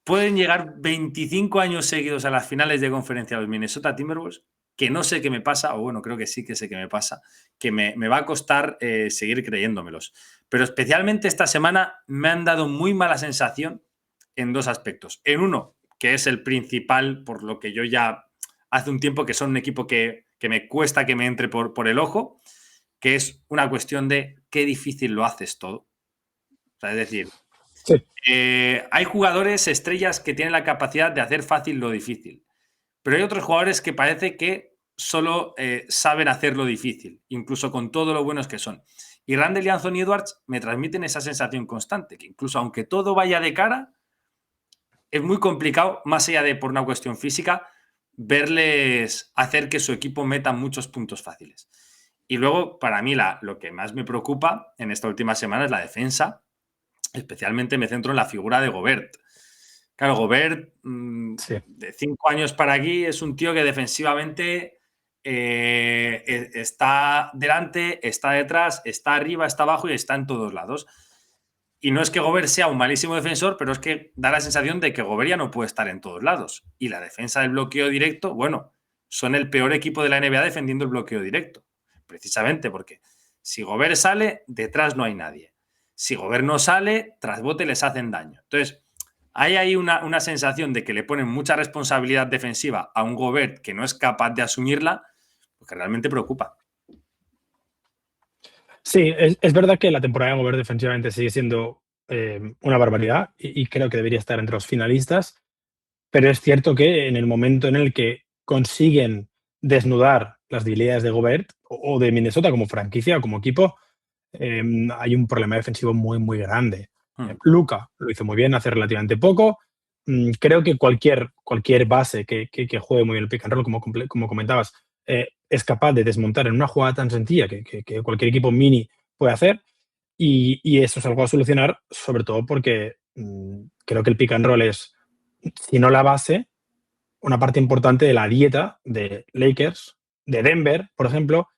Pueden llegar 25 años seguidos a las finales de conferencia los Minnesota Timberwolves, que no sé qué me pasa, o bueno, creo que sí que sé qué me pasa, que me va a costar seguir creyéndomelos. Pero especialmente esta semana me han dado muy mala sensación en dos aspectos. En uno, que es el principal, por lo que yo ya hace un tiempo que son un equipo que me cuesta que me entre por el ojo, que es una cuestión de qué difícil lo haces todo. O sea, es decir, hay jugadores estrellas que tienen la capacidad de hacer fácil lo difícil, pero hay otros jugadores que parece que solo saben hacer lo difícil, incluso con todo lo buenos que son. Y Randle y Anthony Edwards me transmiten esa sensación constante, que incluso aunque todo vaya de cara, es muy complicado, más allá de por una cuestión física, verles hacer que su equipo meta muchos puntos fáciles. Y luego, para mí, lo que más me preocupa en esta última semana es la defensa. Especialmente me centro en la figura de Gobert. Claro, Gobert, de 5 años para aquí, es un tío que defensivamente está delante, está detrás, está arriba, está abajo y está en todos lados. Y no es que Gobert sea un malísimo defensor, pero es que da la sensación de que Gobert ya no puede estar en todos lados. Y la defensa del bloqueo directo, bueno, son el peor equipo de la NBA defendiendo el bloqueo directo. Precisamente porque si Gobert sale, detrás no hay nadie. Si Gobert no sale, tras bote les hacen daño. Entonces, hay ahí una sensación de que le ponen mucha responsabilidad defensiva a un Gobert que no es capaz de asumirla, porque realmente preocupa. Sí, es verdad que la temporada de Gobert defensivamente sigue siendo una barbaridad y creo que debería estar entre los finalistas, pero es cierto que en el momento en el que consiguen desnudar las debilidades de Gobert o de Minnesota como franquicia o como equipo, hay un problema defensivo muy, muy grande. Luka lo hizo muy bien hace relativamente poco. Creo que cualquier base que juegue muy bien el pick and roll, como comentabas, es capaz de desmontar en una jugada tan sencilla que cualquier equipo mini puede hacer. Y eso es algo a solucionar, sobre todo porque creo que el pick and roll es, si no la base, una parte importante de la dieta de Lakers, de Denver, por ejemplo,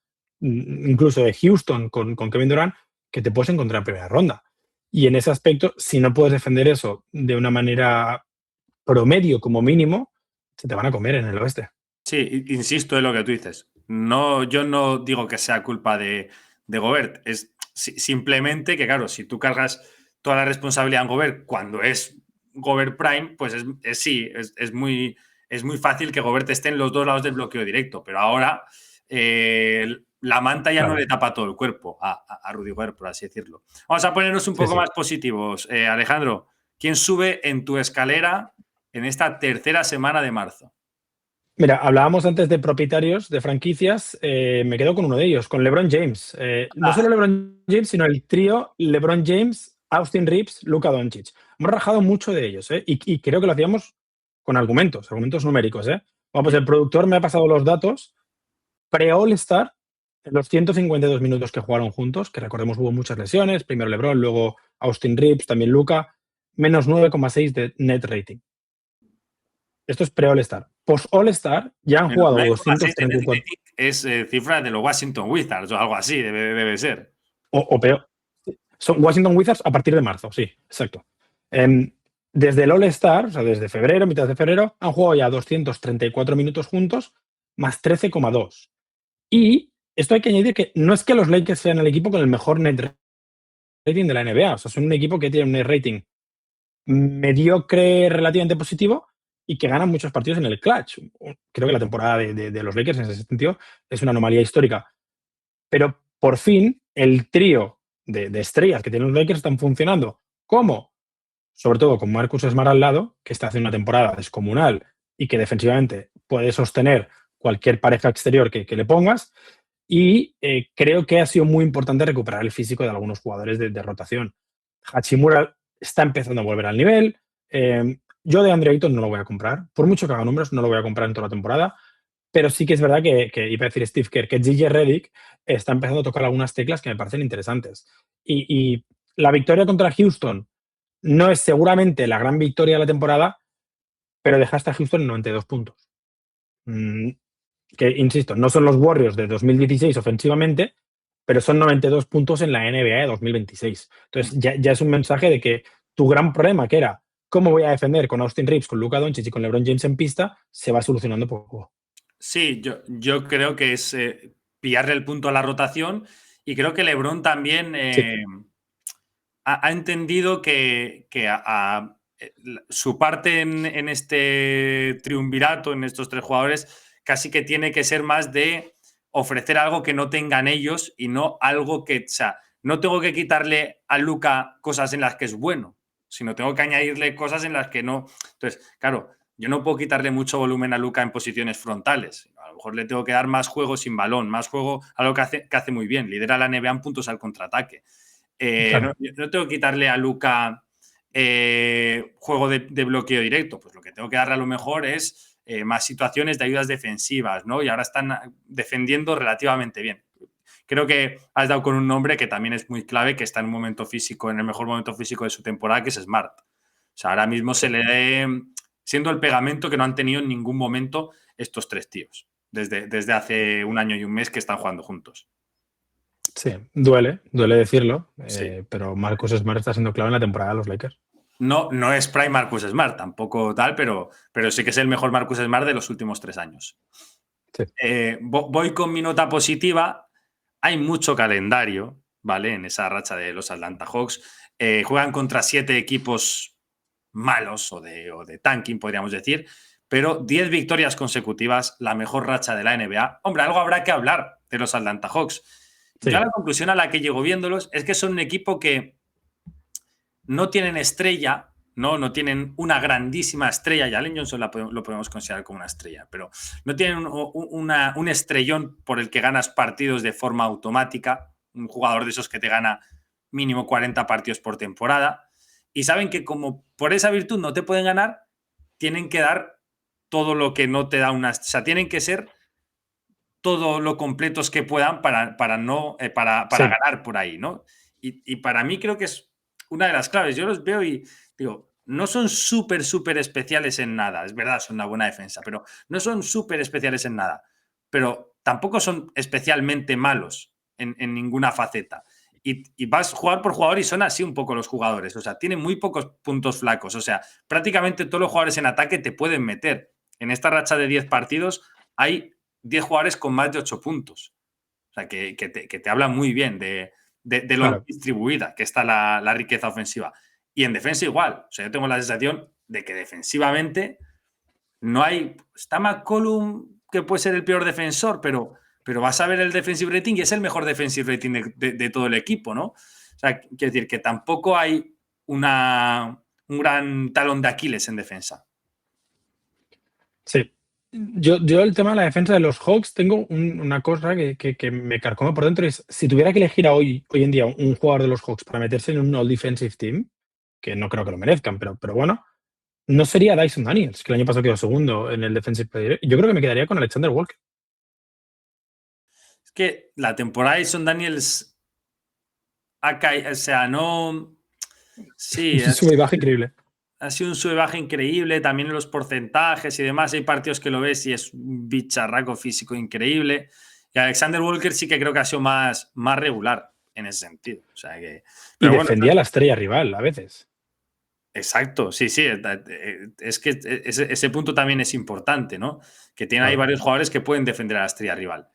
incluso de Houston con Kevin Durant, que te puedes encontrar en primera ronda. Y en ese aspecto, si no puedes defender eso de una manera promedio como mínimo, se te van a comer en el oeste. Sí, insisto en lo que tú dices. No, yo no digo que sea culpa de Gobert. Es simplemente que, claro, si tú cargas toda la responsabilidad en Gobert cuando es Gobert Prime, pues es muy fácil que Gobert esté en los dos lados del bloqueo directo. Pero ahora la manta ya no le tapa todo el cuerpo a Rudy Gobert, por así decirlo. Vamos a ponernos un poco más positivos. Alejandro, ¿quién sube en tu escalera en esta tercera semana de marzo? Mira, hablábamos antes de propietarios de franquicias, me quedo con uno de ellos, con LeBron James. No solo LeBron James, sino el trío LeBron James, Austin Reeves, Luka Doncic. Hemos rajado mucho de ellos, y creo que lo hacíamos con argumentos numéricos. Bueno, pues el productor me ha pasado los datos pre-All-Star, en los 152 minutos que jugaron juntos, que recordemos hubo muchas lesiones, primero LeBron, luego Austin Reeves, también Luka, menos 9,6 de net rating. Esto es pre-All-Star. Post-All-Star ya han jugado 234. Es cifra de los Washington Wizards o algo así, debe ser. O peor. Son Washington Wizards a partir de marzo, sí, exacto. Desde el All-Star, o sea, desde febrero, mitad de febrero, han jugado ya 234 minutos juntos, más 13,2. Y esto hay que añadir que no es que los Lakers sean el equipo con el mejor net rating de la NBA. O sea, son un equipo que tiene un net rating mediocre, relativamente positivo, y que ganan muchos partidos en el clutch. Creo que la temporada de los Lakers en ese sentido es una anomalía histórica. Pero por fin el trío de estrellas que tienen los Lakers están funcionando. ¿Cómo? Sobre todo con Marcus Smart al lado, que está haciendo una temporada descomunal y que defensivamente puede sostener cualquier pareja exterior que le pongas. Y creo que ha sido muy importante recuperar el físico de algunos jugadores de rotación. Hachimura está empezando a volver al nivel. Yo de Andre Ayton no lo voy a comprar. Por mucho que haga números, no lo voy a comprar en toda la temporada. Pero sí que es verdad que iba a decir Steve Kerr, que J.J. Redick está empezando a tocar algunas teclas que me parecen interesantes. Y la victoria contra Houston no es seguramente la gran victoria de la temporada, pero dejaste a Houston en 92 puntos. Que, insisto, no son los Warriors de 2016 ofensivamente, pero son 92 puntos en la NBA de 2026. Entonces ya es un mensaje de que tu gran problema, que era cómo voy a defender con Austin Reeves, con Luka Doncic y con LeBron James en pista, se va solucionando poco a poco. Sí, yo creo que es pillarle el punto a la rotación y creo que LeBron también ha entendido que su parte en este triunvirato, en estos tres jugadores, casi que tiene que ser más de ofrecer algo que no tengan ellos y no algo que, o sea, no tengo que quitarle a Luka cosas en las que es bueno, sino tengo que añadirle cosas en las que no. Entonces, claro, yo no puedo quitarle mucho volumen a Luka en posiciones frontales. A lo mejor le tengo que dar más juego sin balón, más juego, algo que hace muy bien. Lidera la NBA en puntos al contraataque. Claro. No tengo que quitarle a Luka juego de bloqueo directo. Pues lo que tengo que darle a lo mejor es más situaciones de ayudas defensivas, ¿no? Y ahora están defendiendo relativamente bien. Creo que has dado con un nombre que también es muy clave, que está en un momento físico, en el mejor momento físico de su temporada, que es Smart. O sea, ahora mismo se le dé siendo el pegamento que no han tenido en ningún momento estos tres tíos, desde hace un año y un mes que están jugando juntos. Sí, duele decirlo, Sí. pero Marcus Smart está siendo clave en la temporada de los Lakers. No es Prime Marcus Smart, tampoco tal, pero sí que es el mejor Marcus Smart de los últimos 3 años. Sí. Voy con mi nota positiva. Hay mucho calendario, ¿vale? En esa racha de los Atlanta Hawks. Juegan contra 7 equipos malos o de tanking, podríamos decir, pero 10 victorias consecutivas, la mejor racha de la NBA. Hombre, algo habrá que hablar de los Atlanta Hawks. Sí. Yo la conclusión a la que llego viéndolos es que son un equipo que no tienen estrella, no tienen una grandísima estrella, y Allen Johnson lo podemos considerar como una estrella, pero no tienen un estrellón por el que ganas partidos de forma automática, un jugador de esos que te gana mínimo 40 partidos por temporada, y saben que como por esa virtud no te pueden ganar, tienen que dar todo lo que no te da una... O sea, tienen que ser todo lo completos que puedan para ganar por ahí, ¿no? Y para mí creo que es una de las claves. Yo los veo y digo, no son súper especiales en nada. Es verdad, son una buena defensa, pero no son súper especiales en nada. Pero tampoco son especialmente malos en ninguna faceta. Y vas jugador por jugador y son así un poco los jugadores. O sea, tienen muy pocos puntos flacos. O sea, prácticamente todos los jugadores en ataque te pueden meter. En esta racha de 10 partidos hay 10 jugadores con más de 8 puntos. O sea, que te habla muy bien de lo distribuida que está la riqueza ofensiva. Y en defensa igual. O sea, yo tengo la sensación de que defensivamente no hay... Está McCollum, que puede ser el peor defensor, pero vas a ver el defensive rating y es el mejor defensive rating de todo el equipo, ¿no? O sea, quiero decir que tampoco hay un gran talón de Aquiles en defensa. Sí. Yo el tema de la defensa de los Hawks tengo una cosa que me carcome por dentro. Es, si tuviera que elegir hoy en día un jugador de los Hawks para meterse en un All Defensive Team, que no creo que lo merezcan, pero bueno, no sería Dyson Daniels, que el año pasado quedó segundo en el Defensive Player. Yo creo que me quedaría con Alexander Walker. Es que la temporada de Dyson Daniels ha caído, o sea, no... Sí, es sube y baja increíble. Ha sido un sube y baja increíble, también en los porcentajes y demás. Hay partidos que lo ves y es un bicharraco físico increíble. Y Alexander Walker sí que creo que ha sido más regular en ese sentido. O sea que, pero y defendía a la estrella rival a veces. Exacto, sí. Es que ese punto también es importante, ¿no? Que tiene ahí varios jugadores que pueden defender a la estrella rival.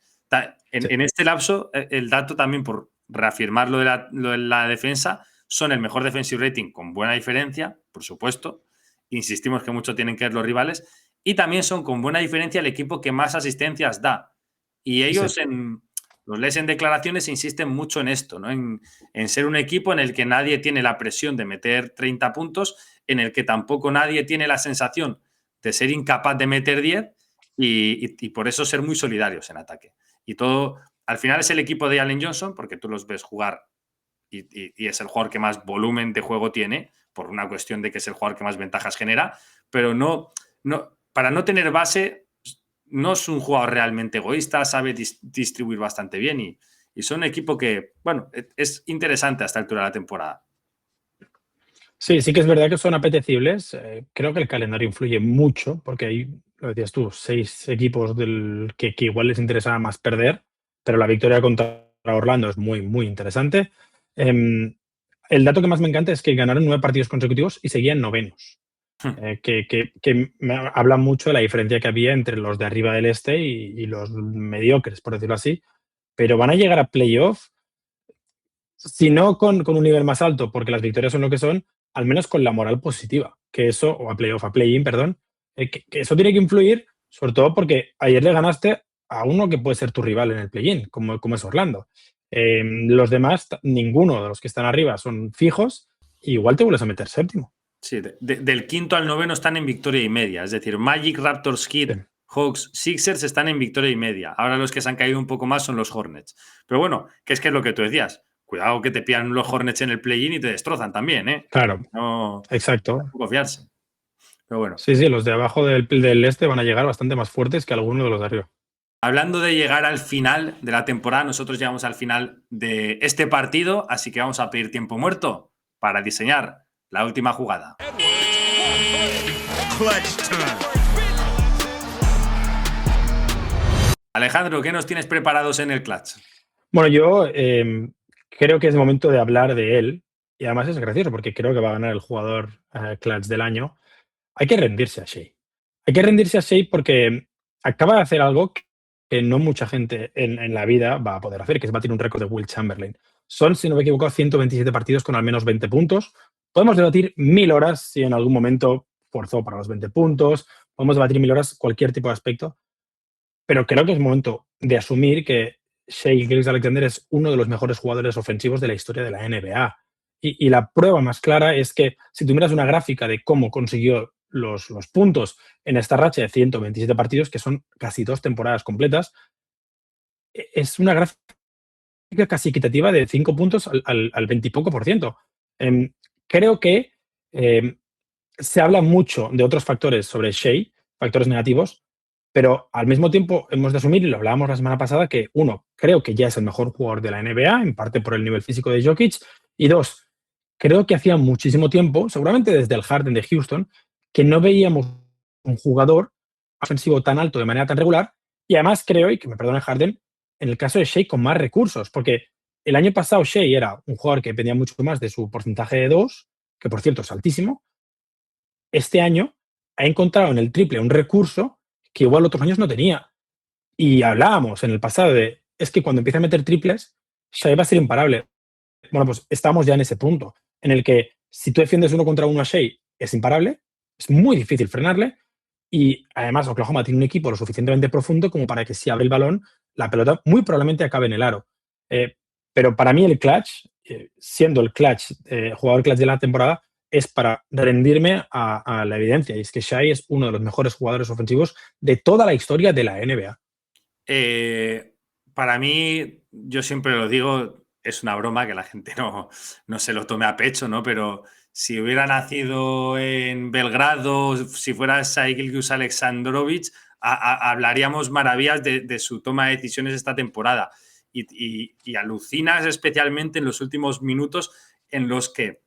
En este lapso, el dato también, por reafirmar lo de la defensa, son el mejor defensive rating con buena diferencia, por supuesto. Insistimos que mucho tienen que ver los rivales. Y también son con buena diferencia el equipo que más asistencias da. Y ellos, los lees en declaraciones, insisten mucho en esto, ¿no? En ser un equipo en el que nadie tiene la presión de meter 30 puntos, en el que tampoco nadie tiene la sensación de ser incapaz de meter 10 y por eso ser muy solidarios en ataque. Y todo, al final es el equipo de Allen Johnson, porque tú los ves jugar y es el jugador que más volumen de juego tiene, por una cuestión de que es el jugador que más ventajas genera, pero no para no tener base, no es un jugador realmente egoísta, sabe distribuir bastante bien y son un equipo que, bueno, es interesante a esta altura de la temporada. Sí que es verdad que son apetecibles. Creo que el calendario influye mucho, porque hay, lo decías tú, 6 equipos que igual les interesaba más perder, pero la victoria contra Orlando es muy, muy interesante. El dato que más me encanta es que ganaron 9 partidos consecutivos y seguían novenos. Que me habla mucho de la diferencia que había entre los de arriba del este y los mediocres, por decirlo así. Pero van a llegar a playoff, si no con un nivel más alto, porque las victorias son lo que son, al menos con la moral positiva. Que eso, o a playoff, a play-in, perdón, que eso tiene que influir, sobre todo porque ayer le ganaste a uno que puede ser tu rival en el play-in, como es Orlando. Los demás, ninguno de los que están arriba son fijos, y igual te vuelves a meter séptimo. Sí, del quinto al noveno están en victoria y media. Es decir, Magic, Raptors, Heat, Hawks, Sixers están en victoria y media. Ahora los que se han caído un poco más son los Hornets. Pero bueno, que es lo que tú decías. Cuidado que te pillan los Hornets en el play-in y te destrozan también, ¿eh? Claro, no, exacto. No confiarse. Pero bueno. Sí, los de abajo del este van a llegar bastante más fuertes que algunos de los de arriba. Hablando de llegar al final de la temporada, nosotros llegamos al final de este partido, así que vamos a pedir tiempo muerto para diseñar la última jugada. Alejandro, ¿qué nos tienes preparados en el clutch? Bueno, yo creo que es momento de hablar de él, y además es gracioso porque creo que va a ganar el jugador clutch del año. Hay que rendirse a Shai. Hay que rendirse a Shai porque acaba de hacer algo que no mucha gente en la vida va a poder hacer, que es batir un récord de Will Chamberlain. Son, si no me equivoco, 127 partidos con al menos 20 puntos. Podemos debatir 1000 horas si en algún momento forzó para los 20 puntos, podemos debatir 1000 horas cualquier tipo de aspecto, pero creo que es momento de asumir que Shai Gilgeous-Alexander es uno de los mejores jugadores ofensivos de la historia de la NBA. Y la prueba más clara es que si tú miras una gráfica de cómo consiguió los puntos en esta racha de 127 partidos, que son casi 2 temporadas completas, es una gráfica casi equitativa de 5 puntos al 20 y poco por ciento. Creo que se habla mucho de otros factores sobre Shai, factores negativos, pero al mismo tiempo hemos de asumir, y lo hablábamos la semana pasada, que uno, creo que ya es el mejor jugador de la NBA, en parte por el nivel físico de Jokic, y dos, creo que hacía muchísimo tiempo, seguramente desde el Harden de Houston, que no veíamos un jugador ofensivo tan alto de manera tan regular, y además creo, y que me perdone Harden, en el caso de Shai con más recursos, porque el año pasado Shai era un jugador que dependía mucho más de su porcentaje de 2, que por cierto es altísimo. Este año ha encontrado en el triple un recurso que igual otros años no tenía. Y hablábamos en el pasado de, es que cuando empieza a meter triples, Shai va a ser imparable. Bueno, pues estamos ya en ese punto, en el que si tú defiendes 1 contra 1 a Shai, es imparable, es muy difícil frenarle, y además Oklahoma tiene un equipo lo suficientemente profundo como para que si abre el balón, la pelota muy probablemente acabe en el aro. Pero para mí el clutch, siendo el clutch, jugador clutch de la temporada, es para rendirme a la evidencia, y es que Shai es uno de los mejores jugadores ofensivos de toda la historia de la NBA. Para mí, yo siempre lo digo, es una broma que la gente no se lo tome a pecho, ¿no? Pero si hubiera nacido en Belgrado, si fuera Shai Gilgeous-Alexandrovich, hablaríamos maravillas de su toma de decisiones esta temporada. Y alucinas especialmente en los últimos minutos en los que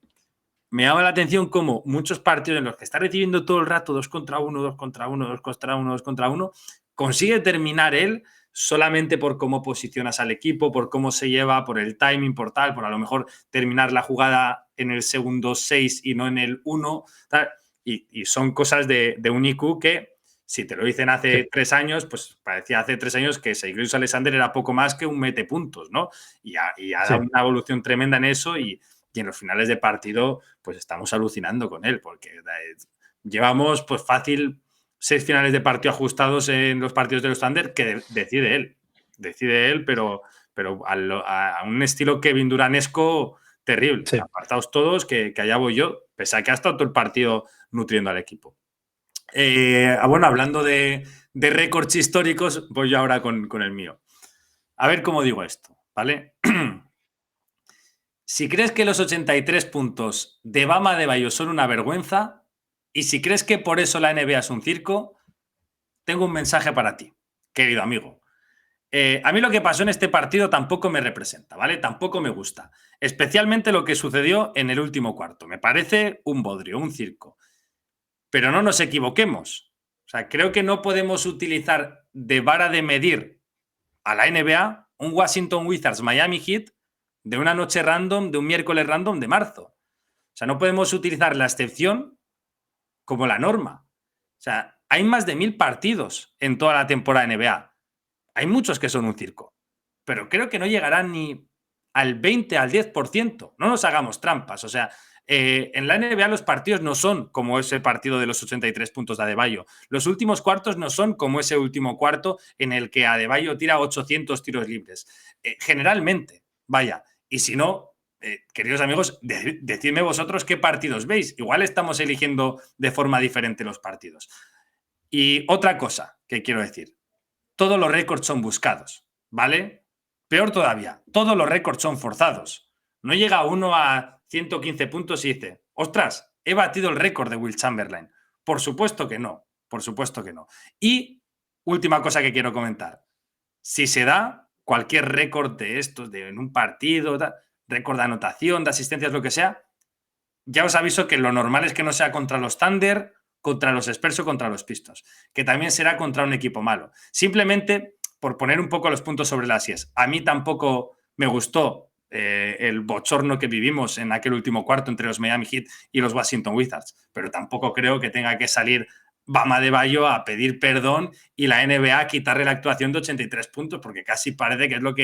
me llama la atención como muchos partidos en los que está recibiendo todo el rato 2 contra 1, 2 contra 1, 2 contra 1, 2 contra 1, consigue terminar él solamente por cómo posicionas al equipo, por cómo se lleva, por el timing, por tal, por a lo mejor terminar la jugada en el segundo 6 y no en el 1. Tal. Y son cosas de un IQ que, si te lo dicen hace 3 años, pues parecía hace 3 años que Shai Gilgeous-Alexander era poco más que un mete puntos, ¿no? Y ha dado una evolución tremenda en eso, y en los finales de partido pues estamos alucinando con él, porque llevamos pues fácil 6 finales de partido ajustados en los partidos de los Thunder que decide él, pero a un estilo Kevin Duranesco terrible. Sí. Apartados todos, que allá voy yo, pese a que ha estado todo el partido nutriendo al equipo. Bueno, hablando de récords históricos, voy yo ahora con el mío. A ver cómo digo esto, ¿vale? Si crees que los 83 puntos de Bam Adebayo son una vergüenza, y si crees que por eso la NBA es un circo, tengo un mensaje para ti, querido amigo. A mí lo que pasó en este partido tampoco me representa, ¿vale? Tampoco me gusta. Especialmente lo que sucedió en el último cuarto. Me parece un bodrio, un circo. Pero no nos equivoquemos. O sea, creo que no podemos utilizar de vara de medir a la NBA un Washington Wizards Miami Heat de una noche random, de un miércoles random de marzo. O sea, no podemos utilizar la excepción como la norma. O sea, hay más de 1000 partidos en toda la temporada de NBA. Hay muchos que son un circo, pero creo que no llegarán ni al 20, al 10%. No nos hagamos trampas. O sea, en la NBA los partidos no son como ese partido de los 83 puntos de Adebayo. Los últimos cuartos no son como ese último cuarto en el que Adebayo tira 800 tiros libres. Generalmente, vaya. Y si no, queridos amigos, decidme vosotros qué partidos veis. Igual estamos eligiendo de forma diferente los partidos. Y otra cosa que quiero decir. Todos los récords son buscados, ¿vale? Peor todavía, todos los récords son forzados. No llega uno a 115 puntos y dice, ostras, he batido el récord de Wilt Chamberlain. Por supuesto que no, por supuesto que no. Y última cosa que quiero comentar. Si se da cualquier récord de estos, en un partido, récord de anotación, de asistencias, lo que sea, ya os aviso que lo normal es que no sea contra los Thunder, contra los Spurs o contra los Pistons, que también será contra un equipo malo. Simplemente por poner un poco los puntos sobre las IES. A mí tampoco me gustó el bochorno que vivimos en aquel último cuarto entre los Miami Heat y los Washington Wizards, pero tampoco creo que tenga que salir Bam Adebayo a pedir perdón y la NBA a quitarle la actuación de 83 puntos, porque casi parece que es lo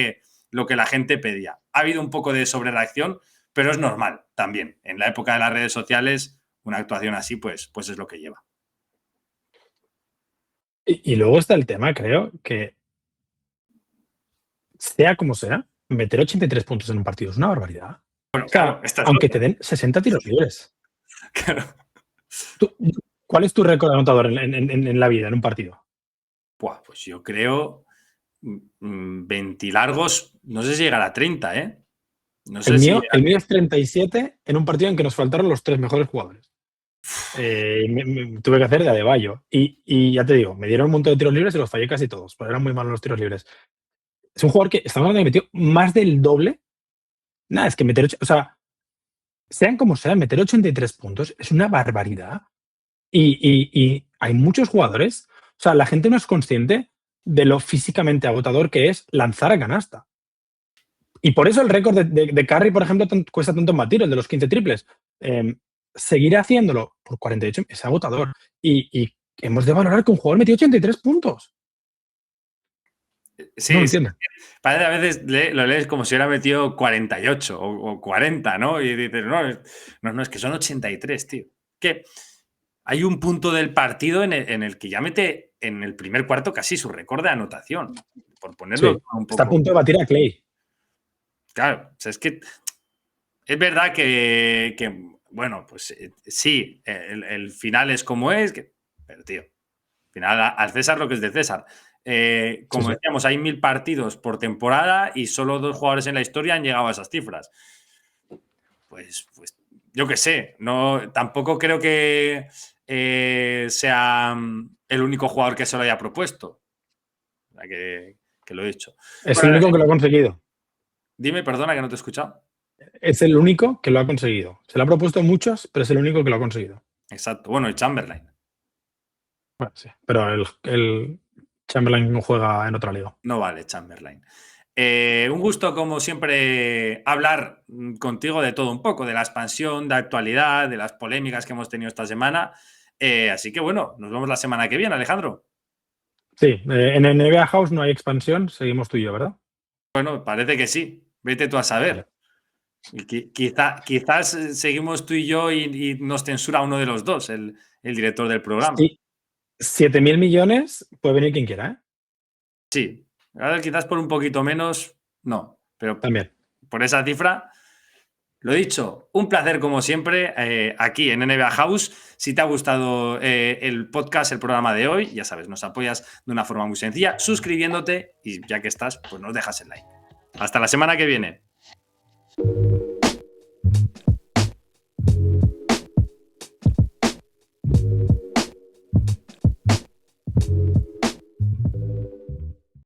que la gente pedía. Ha habido un poco de sobrereacción, pero es normal también. En la época de las redes sociales, una actuación así, pues es lo que lleva. Y luego está el tema, creo, que sea como sea, meter 83 puntos en un partido es una barbaridad. Bueno, O sea, claro, esta es aunque otra. te den 60 tiros libres. Claro. Tú- ¿Cuál es tu récord anotador en la vida, en un partido? Buah, pues yo creo 20 largos, no sé si llegará a 30, ¿eh? No sé si... El mío es 37 en un partido en que nos faltaron los 3 mejores jugadores. Tuve que hacer de Adebayo. Y ya te digo, me dieron un montón de tiros libres y los fallé casi todos, porque eran muy malos los tiros libres. Es un jugador que estamos hablando de que metió más del doble. Nada, es que meter, o sea, sean como sean, meter 83 puntos es una barbaridad. Y hay muchos jugadores, o sea, la gente no es consciente de lo físicamente agotador que es lanzar a canasta. Y por eso el récord de Curry, por ejemplo, cuesta tanto en batir, el de los 15 triples. Seguir haciéndolo por 48 es agotador. Y hemos de valorar que un jugador metió 83 puntos. Sí, No lo sí. entiendo. Parece a veces lo lees como si hubiera metido 48 o 40, ¿no? Y dices, no, es que son 83, tío. Que hay un punto del partido en el que ya mete en el primer cuarto casi su récord de anotación. Por ponerlo Sí, un está a poco. punto de batir a Clay. Claro, o sea, es que es verdad que bueno, pues sí, el final es como es, pero tío, al final al César lo que es de César. Como Sí. decíamos, hay 1000 partidos por temporada y solo 2 jugadores en la historia han llegado a esas cifras. Pues yo qué sé, tampoco creo que sea el único jugador que se lo haya propuesto. O sea, que lo he dicho. Es Bueno, el único que lo ha conseguido. dime, perdona que no te he escuchado. Es el único que lo ha conseguido. Se lo ha propuesto muchos, pero es el único que lo ha conseguido. Exacto. Bueno, y Chamberlain. Bueno, sí. Pero el Chamberlain juega en otra liga. No vale, Chamberlain. Un gusto, como siempre, hablar contigo de todo un poco, de la expansión, de actualidad, de las polémicas que hemos tenido esta semana. Así que bueno, nos vemos la semana que viene, Alejandro. Sí, en NBA House no hay expansión, seguimos tú y yo, ¿verdad? Bueno, parece que sí. Vete tú a Vale. saber. Quizás seguimos tú y yo y nos censura uno de los dos, el director del programa. Sí, 7.000 millones puede venir quien quiera, ¿eh? Sí. Ahora, quizás por un poquito menos, no. Pero También. por esa cifra, lo dicho, un placer como siempre aquí en NBA House. Si te ha gustado el podcast, el programa de hoy, ya sabes, nos apoyas de una forma muy sencilla, suscribiéndote y ya que estás, pues nos dejas el like. Hasta la semana que viene.